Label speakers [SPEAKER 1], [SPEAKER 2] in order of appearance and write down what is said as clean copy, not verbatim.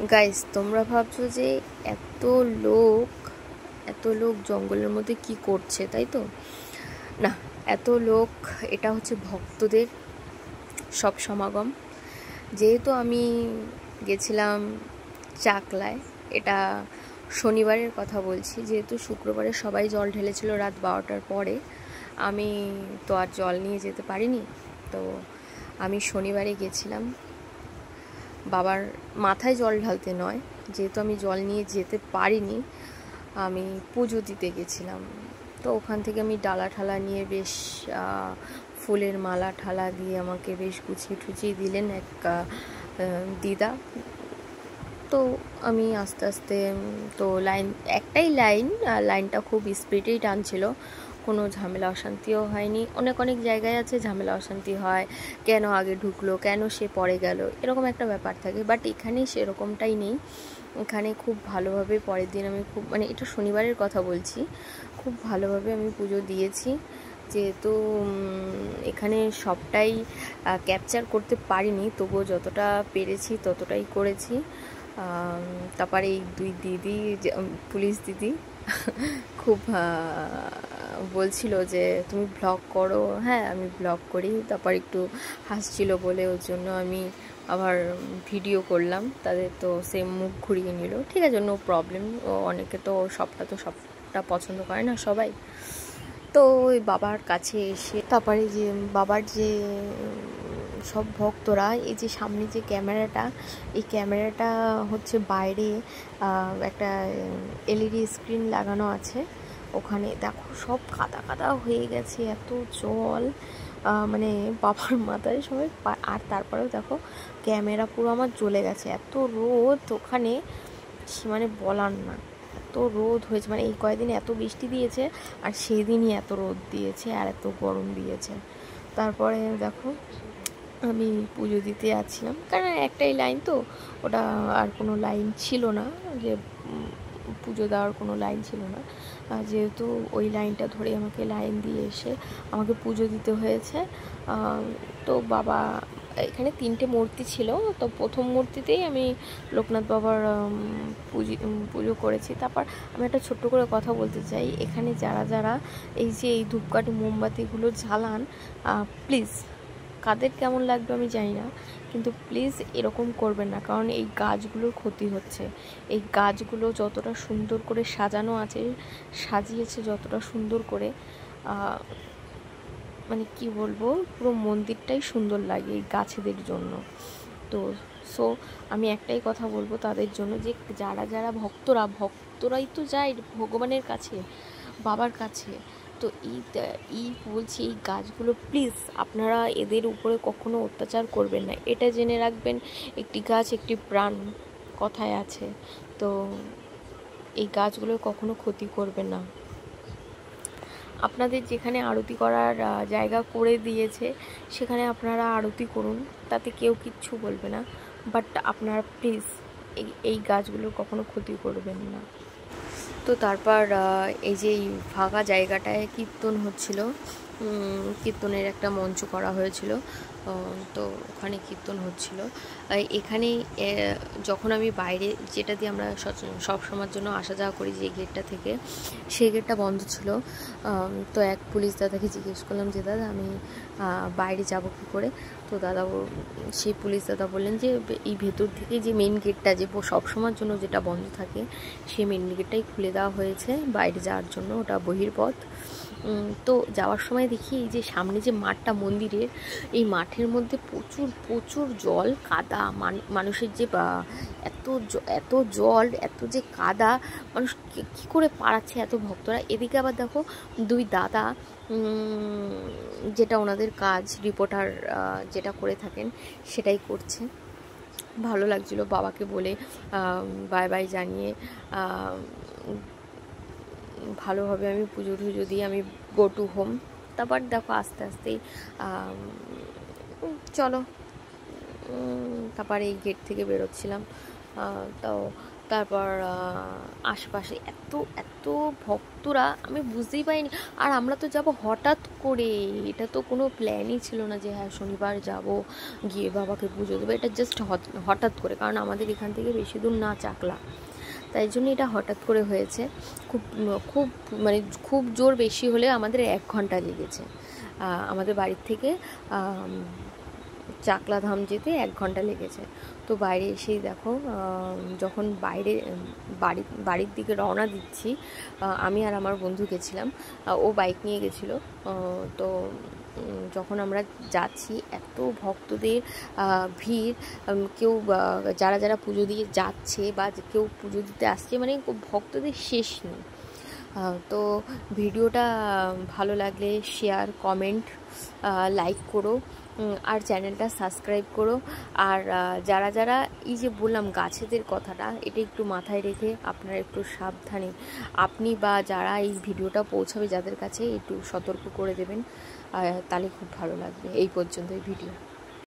[SPEAKER 1] Guys, তোমরা ভাবছো যে এত লোক এত লোক জঙ্গলের মধ্যে কি করছে, তাই তো? না, এত লোক, এটা হচ্ছে ভক্তদের সব সমাগম। যেহেতু আমি গেছিলাম চাকলায়, এটা শনিবারের কথা বলছি, যেহেতু শুক্রবারে সবাই জল ঢেলেছিল রাত 12টার পরে, আমি তো আর জল নিয়ে যেতে পারিনি। তো আমি শনিবারে গেছিলাম বাবার মাথায় জল ঢালতে নয়, যেহেতু আমি জল নিয়ে যেতে পারিনি, আমি পুজো দিতে গেছিলাম। তো ওখান থেকে আমি ডালা ঠালা নিয়ে বেশ ফুলের মালা ঠালা দিয়ে আমাকে বেশ গুছিয়ে টুছিয়ে দিলেন এক দিদা। তো আমি আস্তে আস্তে, তো একটাই লাইনটা খুব স্পিডেই টানছিল, কোনো ঝামেলা অশান্তিও হয়নি। অনেক জায়গায় আছে ঝামেলা অশান্তি হয়, কেন আগে ঢুকলো, কেন সে পরে গেল, এরকম একটা ব্যাপার থাকে। বাট এখানে সেরকমটাই নেই। এখানে খুব ভালোভাবে পরের দিন আমি এটা শনিবারের কথা বলছি, খুব ভালোভাবে আমি পুজো দিয়েছি। যেহেতু এখানে সবটাই ক্যাপচার করতে পারিনি, তবুও যতটা পেরেছি ততটাই করেছি। তারপরে এই দুই দিদি, পুলিশ দিদি খুব বলছিল যে তুমি ব্লগ করো। হ্যাঁ, আমি ব্লগ করি। তারপর একটু হাসছিল বলে ওর জন্য আমি আবার ভিডিও করলাম। তাদের তো সেম মুখ ঘুরিয়ে নিল, ঠিক আছে, নো প্রবলেম। অনেকে তো সবটা পছন্দ করে না সবাই। তো ওই বাবার কাছে এসে তারপরে যে বাবার যে সব ভক্তরা, এই যে সামনে যে ক্যামেরাটা, এই ক্যামেরাটা হচ্ছে বাইরে একটা এলইডি স্ক্রিন লাগানো আছে। ওখানে দেখো সব কাদা কাদা হয়ে গেছে, এত জল, মানে বাবার মাথায় সবাই। আর তারপরেও দেখো ক্যামেরা পুরো আমার জ্বলে গেছে, এত রোদ ওখানে, মানে বলার না, এত রোদ হয়েছে। মানে এই কয়েকদিন এত বৃষ্টি দিয়েছে, আর সেই দিনই এত রোদ দিয়েছে আর এত গরম দিয়েছে। তারপরে দেখো আমি পুজো দিতে যাচ্ছিলাম, কারণ একটাই লাইন তো, ওটা আর কোনো লাইন ছিল না, যে পুজো দেওয়ার কোনো লাইন ছিল না। যেহেতু ওই লাইনটা ধরে আমাকে লাইন দিয়ে এসে আমাকে পুজো দিতে হয়েছে। তো বাবা, এখানে 3টে মূর্তি ছিল, তো প্রথম মূর্তিতেই আমি লোকনাথ বাবার পুজো করেছি। তারপর আমি একটা ছোট্ট করে কথা বলতে চাই, এখানে যারা যারা এই যে এই ধূপকাঠি মোমবাতিগুলো জ্বালান, প্লিজ, কাদের কেমন লাগবে আমি জানি না, কিন্তু প্লিজ এরকম করবেন না, কারণ এই গাছগুলোর ক্ষতি হচ্ছে। এই গাছগুলো যতটা সুন্দর করে সাজানো আছে, সাজিয়েছে যতটা সুন্দর করে, মানে কি বলবো, পুরো মন্দিরটাই সুন্দর লাগে এই গাছেদের জন্য। তো আমি একটাই কথা বলবো তাদের জন্য, যে যারা যারা ভক্তরাই তো যায় ভগবানের কাছে, বাবার কাছে। তো এই বলছি, এই গাছগুলো প্লিজ আপনারা এদের উপরে কখনো অত্যাচার করবেন না, এটা জেনে রাখবেন, একটি গাছ একটি প্রাণ কথায় আছে। তো এই গাছগুলো কখনো ক্ষতি করবেন না। আপনাদের যেখানে আরতি করার জায়গা করে দিয়েছে, সেখানে আপনারা আরতি করুন, তাতে কেউ কিচ্ছু বলবে না। বাট আপনারা প্লিজ এই গাছগুলোর কখনো ক্ষতি করবেন না। তো তারপর এই যে এই ফাঁকা জায়গাটায় কীর্তন হচ্ছিল, কীর্তনের একটা মঞ্চ করা হয়েছিল। তো ওখানে কীর্তন হচ্ছিল। এখানে যখন আমি বাইরে, যেটা দিয়ে আমরা সব সময়ের জন্য আসা যাওয়া করি, যে গেটটা থেকে, সেই গেটটা বন্ধ ছিল। তো এক পুলিশ দাদাকে জিজ্ঞেস করলাম যে দাদা, আমি বাইরে যাব কী করে? তো সেই পুলিশ দাদা বললেন যে এই ভেতর থেকে যে মেন গেটটা, যে সবসময়ের জন্য যেটা বন্ধ থাকে, সেই মেন গেটটাই খুলে দেওয়া হয়েছে বাইরে যাওয়ার জন্য, ওটা বহির্পথ। তো যাওয়ার সময় দেখি এই যে সামনে যে মাঠটা মন্দিরের, এই মাঠের মধ্যে প্রচুর জল, কাদা, মানুষের যে এত জল, এত যে কাদা, মানুষ কী করে পারাচ্ছে এত ভক্তরা। এদিকে আবার দেখো দুই দাদা, যেটা ওনাদের কাজ, রিপোর্টার যেটা করে থাকেন সেটাই করছে। ভালো লাগছিল বাবাকে বলে বাই বাই জানিয়ে, ভালোভাবে আমি পুজো টুজো দিয়ে আমি গো টু হোম। তারপর দেখো আস্তে আস্তেই চলো, তারপরে এই গেট থেকে বেরোচ্ছিলাম। তো তারপর আশেপাশে এত এত ভক্তরা, আমি বুঝতেই পারিনি। আর আমরা তো যাব হঠাৎ করে, এটা তো কোনো প্ল্যানই ছিল না যে হ্যাঁ শনিবার যাব গিয়ে বাবাকে পুজো দেবো। এটা জাস্ট হঠাৎ করে, কারণ আমাদের এখান থেকে বেশি দূর না চাকলা, তাই জন্য এটা হঠাৎ করে হয়েছে। খুব খুব মানে খুব জোর বেশি হলে আমাদের 1 ঘন্টা লেগেছে। আমাদের বাড়ির থেকে চাকলা ধাম যেতে 1 ঘন্টা লেগেছে। তো বাইরে এসেই দেখো, যখন বাইরে বাড়ির দিকে রওনা দিচ্ছি, আমি আর আমার বন্ধু গেছিলাম, ও বাইক নিয়ে গেছিলো। তো যখন আমরা যাচ্ছি, এত ভক্তদের ভিড়, কেউ যারা যারা পুজো দিয়ে যাচ্ছে বা কেউ পুজো দিতে আসছে, মানে ভক্তদের শেষ নেই। তো ভিডিওটা ভালো লাগলে শেয়ার, কমেন্ট, লাইক করো, আর চ্যানেলটা সাবস্ক্রাইব করো। আর যারা যারা এই যে বললাম গাছেদের কথাটা, এটা একটু মাথায় রেখে আপনারা একটু সাবধানে, আপনি বা যারা এই ভিডিওটা পৌঁছাবে যাদের কাছে, একটু সতর্ক করে দেবেন, তাহলে খুব ভালো লাগবে। এই পর্যন্ত এই ভিডিও।